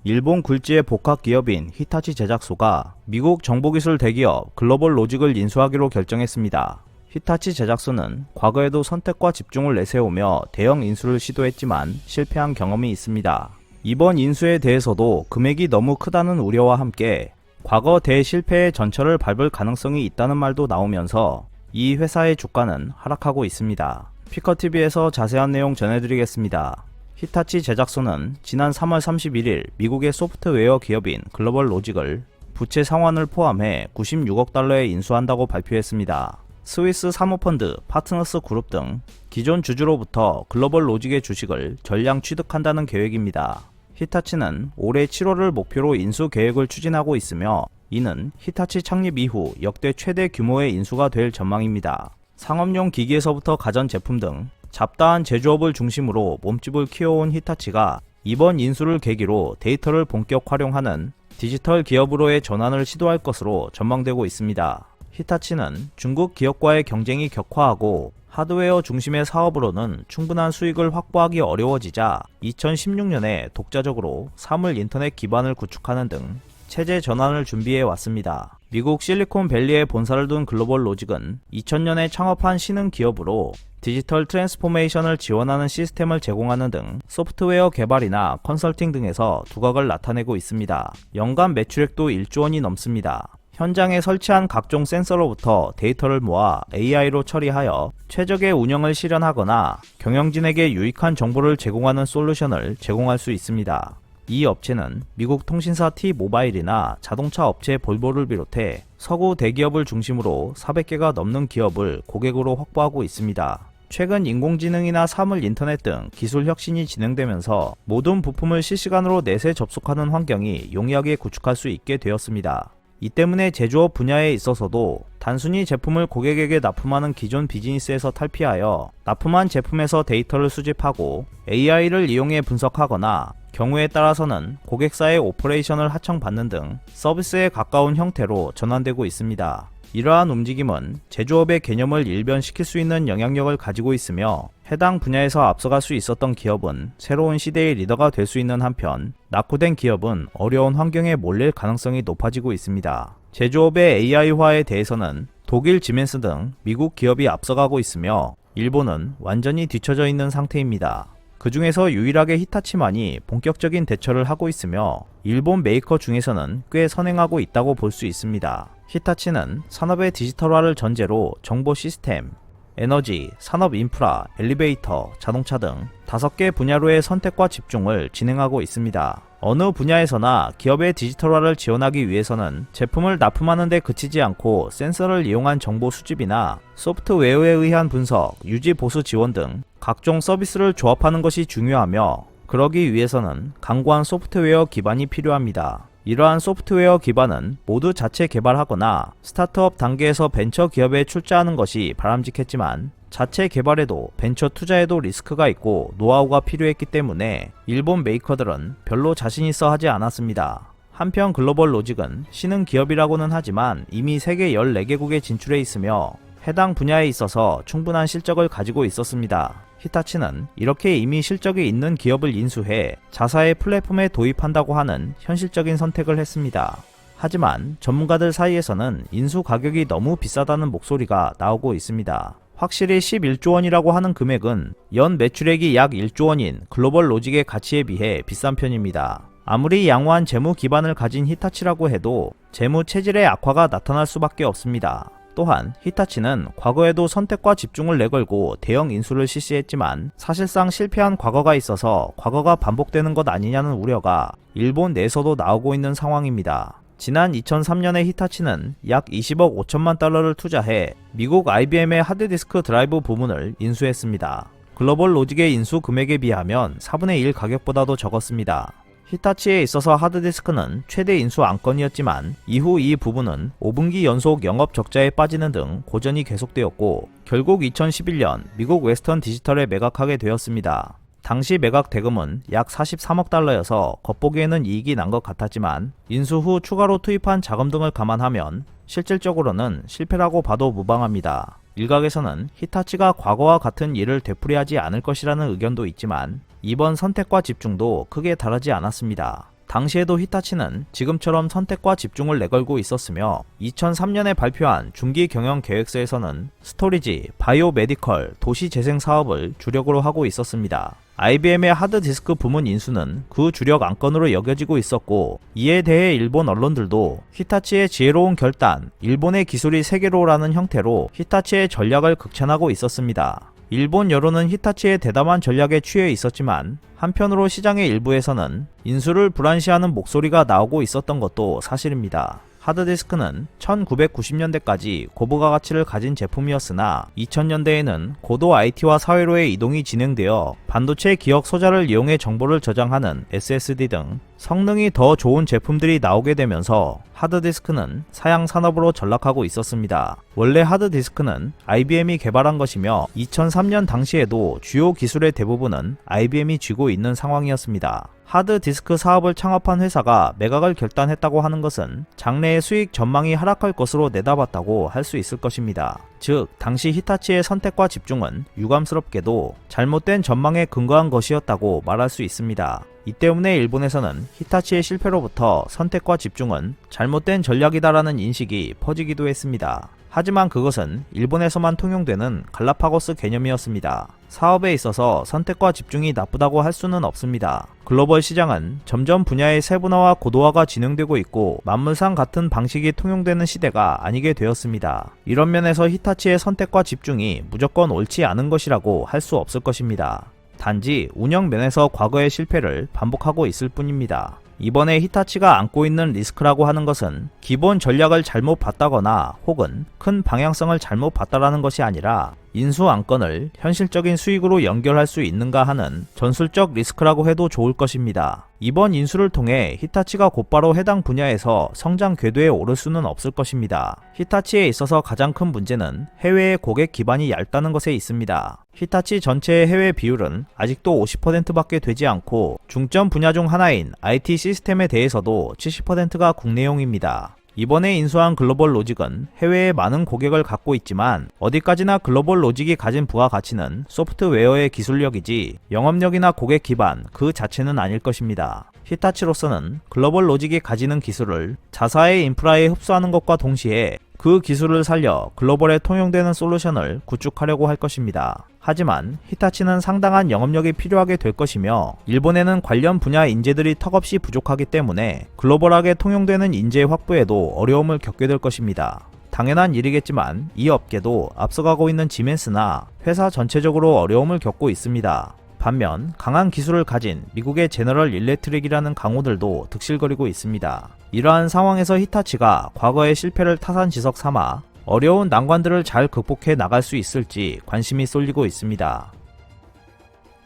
일본 굴지의 복합 기업인 히타치 제작소가 미국 정보기술 대기업 글로벌 로직을 인수하기로 결정했습니다. 히타치 제작소는 과거에도 선택과 집중을 내세우며 대형 인수를 시도했지만 실패한 경험이 있습니다. 이번 인수에 대해서도 금액이 너무 크다는 우려와 함께 과거 대실패의 전철을 밟을 가능성이 있다는 말도 나오면서 이 회사의 주가는 하락하고 있습니다. 피커TV에서 자세한 내용 전해드리겠습니다. 히타치 제작소는 지난 3월 31일 미국의 소프트웨어 기업인 글로벌 로직을 부채 상환을 포함해 96억 달러에 인수한다고 발표했습니다. 스위스 사모펀드, 파트너스 그룹 등 기존 주주로부터 글로벌 로직의 주식을 전량 취득한다는 계획입니다. 히타치는 올해 7월을 목표로 인수 계획을 추진하고 있으며 이는 히타치 창립 이후 역대 최대 규모의 인수가 될 전망입니다. 상업용 기기에서부터 가전제품 등 잡다한 제조업을 중심으로 몸집을 키워온 히타치가 이번 인수를 계기로 데이터를 본격 활용하는 디지털 기업으로의 전환을 시도할 것으로 전망되고 있습니다. 히타치는 중국 기업과의 경쟁이 격화하고 하드웨어 중심의 사업으로는 충분한 수익을 확보하기 어려워지자 2016년에 독자적으로 사물 인터넷 기반을 구축하는 등 체제 전환을 준비해 왔습니다. 미국 실리콘밸리에 본사를 둔 글로벌 로직은 2000년에 창업한 신흥 기업으로 디지털 트랜스포메이션을 지원하는 시스템을 제공하는 등 소프트웨어 개발이나 컨설팅 등에서 두각을 나타내고 있습니다. 연간 매출액도 1조 원이 넘습니다. 현장에 설치한 각종 센서로부터 데이터를 모아 AI로 처리하여 최적의 운영을 실현하거나 경영진에게 유익한 정보를 제공하는 솔루션을 제공할 수 있습니다. 이 업체는 미국 통신사 T-모바일이나 자동차 업체 볼보를 비롯해 서구 대기업을 중심으로 400개가 넘는 기업을 고객으로 확보하고 있습니다. 최근 인공지능이나 사물 인터넷 등 기술 혁신이 진행되면서 모든 부품을 실시간으로 내세 접속하는 환경이 용이하게 구축할 수 있게 되었습니다. 이 때문에 제조업 분야에 있어서도 단순히 제품을 고객에게 납품하는 기존 비즈니스에서 탈피하여 납품한 제품에서 데이터를 수집하고 AI를 이용해 분석하거나 경우에 따라서는 고객사의 오퍼레이션을 하청받는 등 서비스에 가까운 형태로 전환되고 있습니다. 이러한 움직임은 제조업의 개념을 일변시킬 수 있는 영향력을 가지고 있으며 해당 분야에서 앞서갈 수 있었던 기업은 새로운 시대의 리더가 될 수 있는 한편 낙후된 기업은 어려운 환경에 몰릴 가능성이 높아지고 있습니다. 제조업의 AI화에 대해서는 독일 지멘스 등 미국 기업이 앞서가고 있으며 일본은 완전히 뒤처져 있는 상태입니다. 그 중에서 유일하게 히타치만이 본격적인 대처를 하고 있으며 일본 메이커 중에서는 꽤 선행하고 있다고 볼 수 있습니다. 히타치는 산업의 디지털화를 전제로 정보 시스템, 에너지, 산업 인프라, 엘리베이터, 자동차 등 5개 분야로의 선택과 집중을 진행하고 있습니다. 어느 분야에서나 기업의 디지털화를 지원하기 위해서는 제품을 납품하는 데 그치지 않고 센서를 이용한 정보 수집이나 소프트웨어에 의한 분석, 유지 보수 지원 등 각종 서비스를 조합하는 것이 중요하며 그러기 위해서는 강고한 소프트웨어 기반이 필요합니다. 이러한 소프트웨어 기반은 모두 자체 개발하거나 스타트업 단계에서 벤처 기업에 출자하는 것이 바람직했지만 자체 개발에도 벤처 투자에도 리스크가 있고 노하우가 필요했기 때문에 일본 메이커들은 별로 자신 있어 하지 않았습니다. 한편 글로벌 로직은 신흥 기업이라고는 하지만 이미 세계 14개국에 진출해 있으며 해당 분야에 있어서 충분한 실적을 가지고 있었습니다. 히타치는 이렇게 이미 실적이 있는 기업을 인수해 자사의 플랫폼에 도입한다고 하는 현실적인 선택을 했습니다. 하지만 전문가들 사이에서는 인수 가격이 너무 비싸다는 목소리가 나오고 있습니다. 확실히 11조 원이라고 하는 금액은 연 매출액이 약 1조 원인 글로벌 로직의 가치에 비해 비싼 편입니다. 아무리 양호한 재무 기반을 가진 히타치라고 해도 재무 체질의 악화가 나타날 수밖에 없습니다. 또한 히타치는 과거에도 선택과 집중을 내걸고 대형 인수를 실시했지만 사실상 실패한 과거가 있어서 과거가 반복되는 것 아니냐는 우려가 일본 내에서도 나오고 있는 상황입니다. 지난 2003년에 히타치는 약 20억 5천만 달러를 투자해 미국 IBM의 하드디스크 드라이브 부문을 인수했습니다. 글로벌 로직의 인수 금액에 비하면 4분의 1 가격보다도 적었습니다. 히타치에 있어서 하드디스크는 최대 인수 안건이었지만 이후 이 부분은 5분기 연속 영업 적자에 빠지는 등 고전이 계속되었고 결국 2011년 미국 웨스턴 디지털에 매각하게 되었습니다. 당시 매각 대금은 약 43억 달러여서 겉보기에는 이익이 난 것 같았지만 인수 후 추가로 투입한 자금 등을 감안하면 실질적으로는 실패라고 봐도 무방합니다. 일각에서는 히타치가 과거와 같은 일을 되풀이하지 않을 것이라는 의견도 있지만 이번 선택과 집중도 크게 다르지 않았습니다. 당시에도 히타치는 지금처럼 선택과 집중을 내걸고 있었으며 2003년에 발표한 중기 경영 계획서에서는 스토리지, 바이오 메디컬, 도시 재생 사업을 주력으로 하고 있었습니다. IBM의 하드디스크 부문 인수는 그 주력 안건으로 여겨지고 있었고, 이에 대해 일본 언론들도 히타치의 지혜로운 결단, 일본의 기술이 세계로라는 형태로 히타치의 전략을 극찬하고 있었습니다. 일본 여론은 히타치의 대담한 전략에 취해 있었지만 한편으로 시장의 일부에서는 인수를 불안시하는 목소리가 나오고 있었던 것도 사실입니다. 하드디스크는 1990년대까지 고부가 가치를 가진 제품이었으나 2000년대에는 고도 IT와 사회로의 이동이 진행되어 반도체 기억 소자를 이용해 정보를 저장하는 SSD 등 성능이 더 좋은 제품들이 나오게 되면서 하드디스크는 사양 산업으로 전락하고 있었습니다. 원래 하드디스크는 IBM이 개발한 것이며 2003년 당시에도 주요 기술의 대부분은 IBM이 쥐고 있는 상황이었습니다. 하드디스크 사업을 창업한 회사가 매각을 결단했다고 하는 것은 장래의 수익 전망이 하락할 것으로 내다봤다고 할 수 있을 것입니다. 즉, 당시 히타치의 선택과 집중은 유감스럽게도 잘못된 전망에 근거한 것이었다고 말할 수 있습니다. 이 때문에 일본에서는 히타치의 실패로부터 선택과 집중은 잘못된 전략이다라는 인식이 퍼지기도 했습니다. 하지만 그것은 일본에서만 통용되는 갈라파고스 개념이었습니다. 사업에 있어서 선택과 집중이 나쁘다고 할 수는 없습니다. 글로벌 시장은 점점 분야의 세분화와 고도화가 진행되고 있고 만물상 같은 방식이 통용되는 시대가 아니게 되었습니다. 이런 면에서 히타치의 선택과 집중이 무조건 옳지 않은 것이라고 할 수 없을 것입니다. 단지 운영 면에서 과거의 실패를 반복하고 있을 뿐입니다. 이번에 히타치가 안고 있는 리스크라고 하는 것은 기본 전략을 잘못 봤다거나 혹은 큰 방향성을 잘못 봤다라는 것이 아니라 인수 안건을 현실적인 수익으로 연결할 수 있는가 하는 전술적 리스크라고 해도 좋을 것입니다. 이번 인수를 통해 히타치가 곧바로 해당 분야에서 성장 궤도에 오를 수는 없을 것입니다. 히타치에 있어서 가장 큰 문제는 해외의 고객 기반이 얇다는 것에 있습니다. 히타치 전체의 해외 비율은 아직도 50%밖에 되지 않고 중점 분야 중 하나인 IT 시스템에 대해서도 70%가 국내용입니다. 이번에 인수한 글로벌 로직은 해외에 많은 고객을 갖고 있지만 어디까지나 글로벌 로직이 가진 부가가치는 소프트웨어의 기술력이지 영업력이나 고객 기반 그 자체는 아닐 것입니다. 히타치로서는 글로벌 로직이 가지는 기술을 자사의 인프라에 흡수하는 것과 동시에 그 기술을 살려 글로벌에 통용되는 솔루션을 구축하려고 할 것입니다. 하지만 히타치는 상당한 영업력이 필요하게 될 것이며 일본에는 관련 분야 인재들이 턱없이 부족하기 때문에 글로벌하게 통용되는 인재 확보에도 어려움을 겪게 될 것입니다. 당연한 일이겠지만 이 업계도 앞서가고 있는 지멘스나 회사 전체적으로 어려움을 겪고 있습니다. 반면 강한 기술을 가진 미국의 제너럴 일렉트릭이라는 강호들도 득실거리고 있습니다. 이러한 상황에서 히타치가 과거의 실패를 타산지석 삼아 어려운 난관들을 잘 극복해 나갈 수 있을지 관심이 쏠리고 있습니다.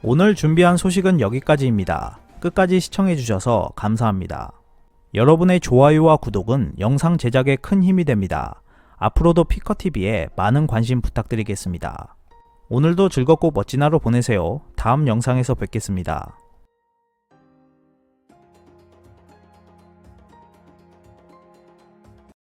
오늘 준비한 소식은 여기까지입니다. 끝까지 시청해주셔서 감사합니다. 여러분의 좋아요와 구독은 영상 제작에 큰 힘이 됩니다. 앞으로도 피커TV에 많은 관심 부탁드리겠습니다. 오늘도 즐겁고 멋진 하루 보내세요. 다음 영상에서 뵙겠습니다.